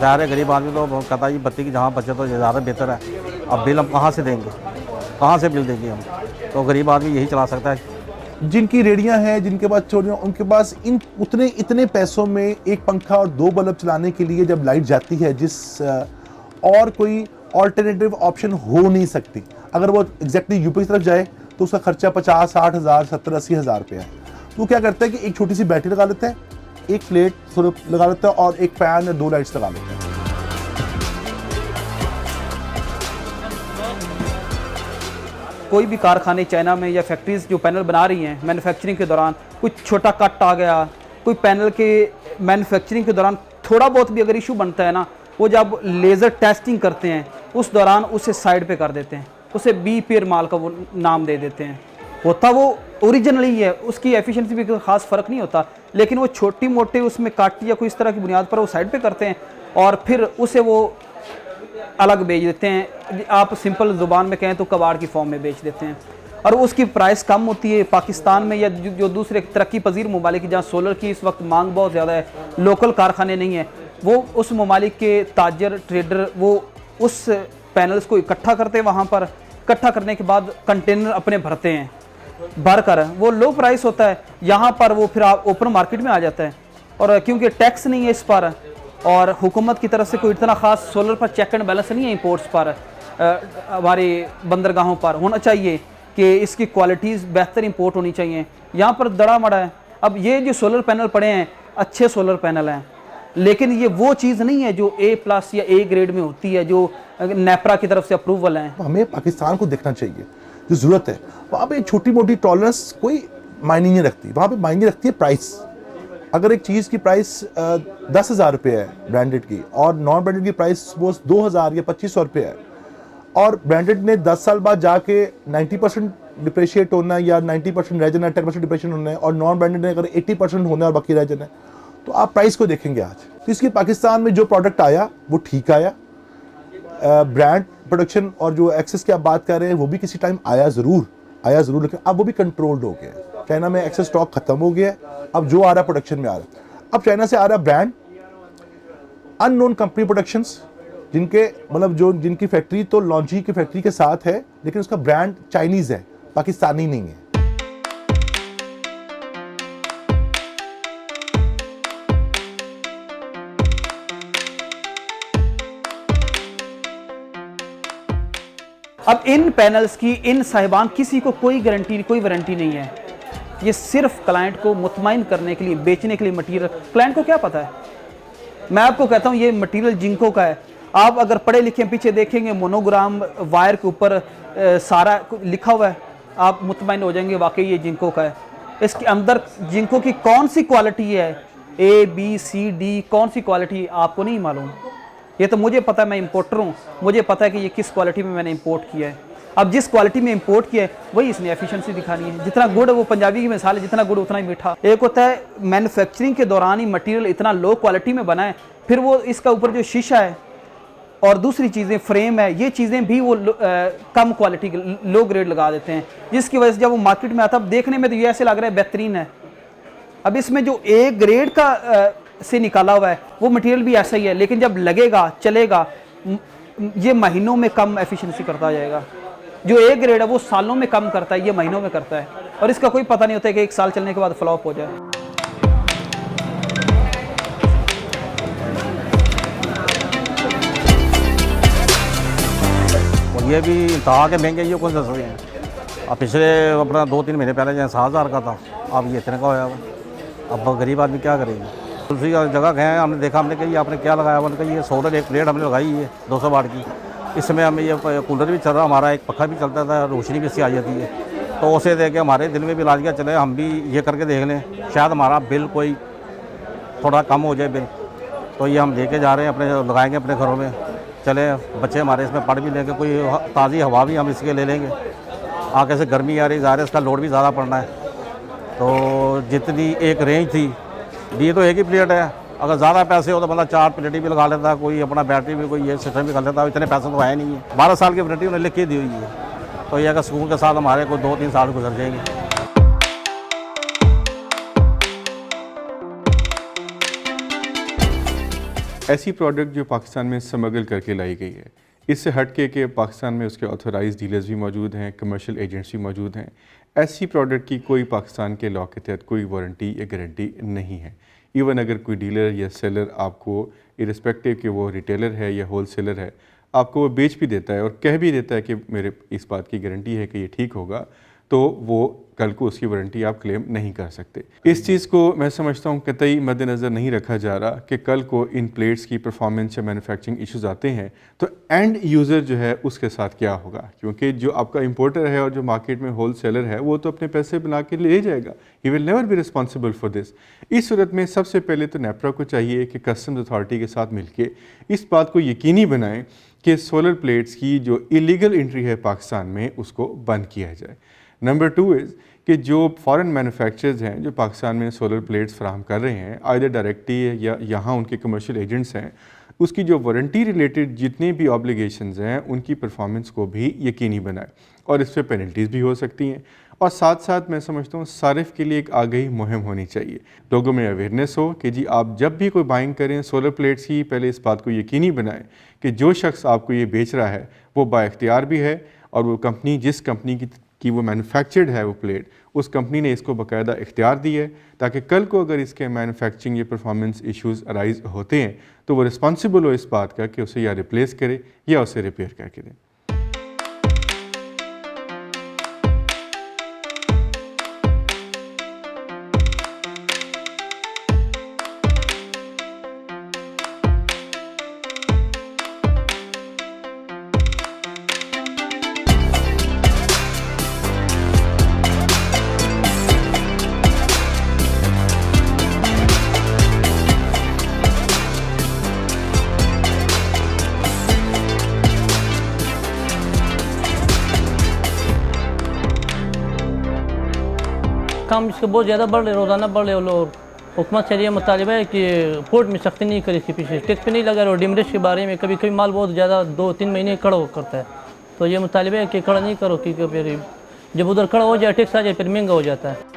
बेचारे गरीब आदमी तो कहता है जी बत्ती की जहाँ बचे तो ज़्यादा बेहतर है। अब बिल हम कहाँ से देंगे, कहाँ से बिल देंगे हम? तो गरीब आदमी यही चला सकता है। जिनकी रेडियां हैं, जिनके पास चोरियां, उनके पास इन इतने पैसों में एक पंखा और 2 बल्ब चलाने के लिए जब लाइट जाती है, और कोई ऑल्टरनेटिव ऑप्शन हो नहीं सकती। अगर वो एग्जैक्टली यूपी की तरफ जाए तो उसका खर्चा 50-60 हज़ार, 70-80 हज़ार रुपया है। तो क्या करता है कि एक छोटी सी बैटरी लगा लेता है, एक प्लेट लगा लेता है और एक फैन या 2 लाइट्स लगा लेता है। कोई भी कारखाने चाइना में या फैक्ट्रीज जो पैनल बना रही हैं, मैन्युफैक्चरिंग के दौरान कुछ छोटा कट आ गया, कोई पैनल के मैन्युफैक्चरिंग के दौरान थोड़ा बहुत भी अगर इशू बनता है ना, वो जब लेज़र टेस्टिंग करते हैं उस दौरान उसे साइड पे कर देते हैं, उसे बी पेयर माल का वो नाम दे देते हैं। होता वो ओरिजिनल ही है, उसकी एफिशिएंसी भी कोई ख़ास फ़र्क नहीं होता, लेकिन वो छोटी मोटी उसमें कट या कोई इस तरह की बुनियाद पर वो साइड पे करते हैं और फिर उसे वो अलग बेच देते हैं। आप सिंपल ज़ुबान में कहें तो कबाड़ की फॉर्म में बेच देते हैं और उसकी प्राइस कम होती है। पाकिस्तान में या जो दूसरे तरक्की पजीर ममालिक जहाँ सोलर की इस वक्त मांग बहुत ज़्यादा है, लोकल कारखाने नहीं है, वो उस ममालिक के ताजर ट्रेडर वो उस पैनल्स को इकट्ठा करते हैं, वहाँ पर इकट्ठा करने के बाद कंटेनर अपने भरते हैं, भर कर वो लो प्राइस होता है, यहाँ पर वो फिर आप ओपन मार्केट में आ जाता है। और क्योंकि टैक्स नहीं है इस पर और हुकूमत की तरफ से कोई इतना ख़ास सोलर पर चेक एंड बैलेंस नहीं है इंपोर्ट्स पर, हमारे बंदरगाहों पर होना चाहिए कि इसकी क्वालिटीज़ बेहतर इंपोर्ट होनी चाहिए। यहाँ पर दड़ा मड़ा है। अब ये जो सोलर पैनल पड़े हैं अच्छे सोलर पैनल हैं, लेकिन ये वो चीज़ नहीं है जो A+ या A ग्रेड में होती है, जो नेपरा की तरफ से अप्रूवल है। हमें पाकिस्तान को देखना चाहिए, जो ज़रूरत है वहाँ पे छोटी मोटी टॉलरेंस कोई मायने नहीं रखती, वहाँ पे मायने रखती है प्राइस। अगर एक चीज़ की प्राइस 10,000 रुपये है ब्रांडेड की और नॉन ब्रांडेड की प्राइस सपोज 2,000 या 2,500 रुपये है, और ब्रांडेड ने 10 साल बाद जाके 90% डिप्रेशिएट होना है या 90% रह जाना है, 10% डिप्रेशन होना है, और नॉन ब्रांडेड ने अगर 80% होना है और बाकी रह जाना है, तो आप प्राइस को देखेंगे आज। तो इसकी पाकिस्तान में जो प्रोडक्ट आया वो ठीक आया, ब्रांड प्रोडक्शन और जो एक्सेस की आप बात कर रहे हैं वो भी किसी टाइम आया ज़रूर, लेकिन अब वो भी कंट्रोल्ड हो गया है। चाइना में एक्सेस स्टॉक खत्म हो गया है, अब जो आ रहा है प्रोडक्शन में आ रहा है। अब चाइना से आ रहा है ब्रांड अननोन कंपनी प्रोडक्शंस, जिनके मतलब जो जिनकी फैक्ट्री तो लॉन्ची की फैक्ट्री के साथ है, लेकिन उसका ब्रांड चाइनीज़ है, पाकिस्तानी नहीं है। अब इन पैनल्स की, इन साहिबान किसी को कोई गारंटी, कोई वारंटी नहीं है। ये सिर्फ क्लाइंट को मुतमईन करने के लिए, बेचने के लिए मटीरियल। क्लाइंट को क्या पता है? मैं आपको कहता हूँ ये मटीरियल जिंको का है। आप अगर पढ़े लिखे पीछे देखेंगे मोनोग्राम वायर के ऊपर सारा लिखा हुआ है, आप मुतमईन हो जाएंगे वाकई ये जिंको का है। इसके अंदर जिंको की कौन सी क्वालिटी है, A, B, C, D, कौन सी क्वालिटी आपको नहीं मालूम। ये तो मुझे पता है, मैं इंपोर्टर हूँ, मुझे पता है कि ये किस क्वालिटी में मैंने इंपोर्ट किया है। अब जिस क्वालिटी में इंपोर्ट किया है वही इसने एफिशिएंसी दिखानी है। जितना गुड़, वो पंजाबी की मिसाल है, जितना गुड़ उतना ही मीठा। एक होता है मैन्युफैक्चरिंग के दौरान ही मटेरियल इतना लो क्वालिटी में बना है, फिर वो इसका ऊपर जो शीशा है और दूसरी चीज़ें फ्रेम है, ये चीज़ें भी वो कम क्वालिटी लो ग्रेड लगा देते हैं, जिसकी वजह से जब वो मार्केट में आता है देखने में तो ये ऐसे लग रहा है बेहतरीन है। अब इसमें जो A ग्रेड का से निकाला हुआ है वो मटेरियल भी ऐसा ही है, लेकिन जब लगेगा, चलेगा, ये महीनों में कम एफिशिएंसी करता जाएगा। जो A ग्रेड है वो सालों में कम करता है, ये महीनों में करता है, और इसका कोई पता नहीं होता है कि 1 साल चलने के बाद फ्लॉप हो जाए। और ये भी इंतहा के महंगे, ये कौन सा सस्ते हैं। अब पिछले अपना 2-3 महीने पहले जहाँ 7,000 का था, अब ये इतने का होया हुआ। अब गरीब आदमी क्या करेगा। दूसरी जगह गए हैं, हमने देखा, हमने कहा ये आपने क्या लगाया, हमने कहा ये सोलर एक प्लेट हमने लगाई है 200 वाट की, इसमें हमें ये कूलर भी चल रहा, हमारा एक पखा भी चलता था, रोशनी भी इससे आ जाती है, तो उसे देख के हमारे दिल में भी लाज गया, चले हम भी ये करके देख लें, शायद हमारा बिल कोई थोड़ा कम हो जाए बिल। तो ये हम लेके जा रहे हैं, अपने लगाएंगे अपने घरों में, चले बच्चे हमारे इसमें पढ़ भी लेंगे, कोई ताज़ी हवा भी हम इसके ले लेंगे। आगे से गर्मी आ रही जा रही है, इसका लोड भी ज़्यादा पड़ना है। तो जितनी एक रेंज थी, ये तो एक ही प्लेट है, अगर ज़्यादा पैसे हो तो बंदा 4 प्लेटें भी लगा लेता, कोई अपना बैटरी भी कोई ये सिस्टम भी कर लेता, इतने पैसे तो है नहीं है। 12 साल की वारंटी उन्हें लिख के दी हुई है, तो ये अगर स्कूल के साथ हमारे को 2-3 साल गुजर जाएंगे। ऐसी प्रोडक्ट जो पाकिस्तान में स्मगल करके लाई गई है, इससे हट के पाकिस्तान में उसके ऑथोराइज डीलर्स भी मौजूद हैं, कमर्शियल एजेंट्स भी मौजूद हैं, ऐसी प्रोडक्ट की कोई पाकिस्तान के लॉ के तहत कोई वारंटी या गारंटी नहीं है। इवन अगर कोई डीलर या सेलर आपको इरिस्पेक्टिव कि वो रिटेलर है या होल सेलर है, आपको वो बेच भी देता है और कह भी देता है कि मेरे इस बात की गारंटी है कि ये ठीक होगा, तो वो कल को उसकी वारंटी आप क्लेम नहीं कर सकते। इस चीज़ को मैं समझता हूँ कतई मद्देनज़र नहीं रखा जा रहा कि कल को इन प्लेट्स की परफॉर्मेंस या मैन्युफैक्चरिंग इश्यूज आते हैं तो एंड यूज़र जो है उसके साथ क्या होगा, क्योंकि जो आपका इंपोर्टर है और जो मार्केट में होल सेलर है वो तो अपने पैसे बना के ले जाएगा, he will never be responsible for this. इस सूरत में सबसे पहले तो नेपरा को चाहिए कि कस्टम्स अथॉरिटी के साथ मिलकर इस बात को यकीनी बनाएं कि सोलर प्लेट्स की जो इलीगल एंट्री है पाकिस्तान में उसको बंद किया जाए। नंबर 2 इज़ कि जो फॉरेन मैन्युफैक्चरर्स हैं जो पाकिस्तान में सोलर प्लेट्स फराहम कर रहे हैं, आइदर डायरेक्टली या यहाँ उनके कमर्शियल एजेंट्स हैं, उसकी जो वारंटी रिलेटेड जितने भी ऑब्लिगेशंस हैं उनकी परफॉर्मेंस को भी यकीनी बनाए और इस पर पेनल्टीज़ भी हो सकती हैं। और साथ साथ मैं समझता हूँ सारिफ के लिए एक आगाही मुहिम होनी चाहिए, लोगों में अवेयरनेस हो कि जी आप जब भी कोई बाइंग करें सोलर प्लेट्स की, पहले इस बात को यकीनी बनाएं कि जो शख्स आपको ये बेच रहा है वो बाइख्तियार भी है और वो कंपनी जिस कंपनी की वो मैन्युफैक्चर्ड है वो प्लेट, उस कंपनी ने इसको बाकायदा इख्तियार दी है ताकि कल को अगर इसके मैन्युफैक्चरिंग या परफॉर्मेंस इश्यूज़ अराइज होते हैं तो वो रिस्पॉन्सिबल हो इस बात का कि उसे या रिप्लेस करे या उसे रिपेयर करके दे। काम इसके बहुत ज़्यादा बढ़ रहे, रोज़ाना बढ़ रहे और हुकूमत से ये मुतालिबा है कि पोर्ट में सख्ती नहीं करी, इसके पीछे टैक्स पे नहीं लगा रहे और डिमरेज के बारे में कभी कभी माल बहुत ज़्यादा 2-3 महीने खड़ा करता है, तो ये मुतालिबा है कि खड़ा नहीं करो क्योंकि फिर जब उधर खड़ा हो जाए टैक्स आ जाए फिर महंगा हो जाता है।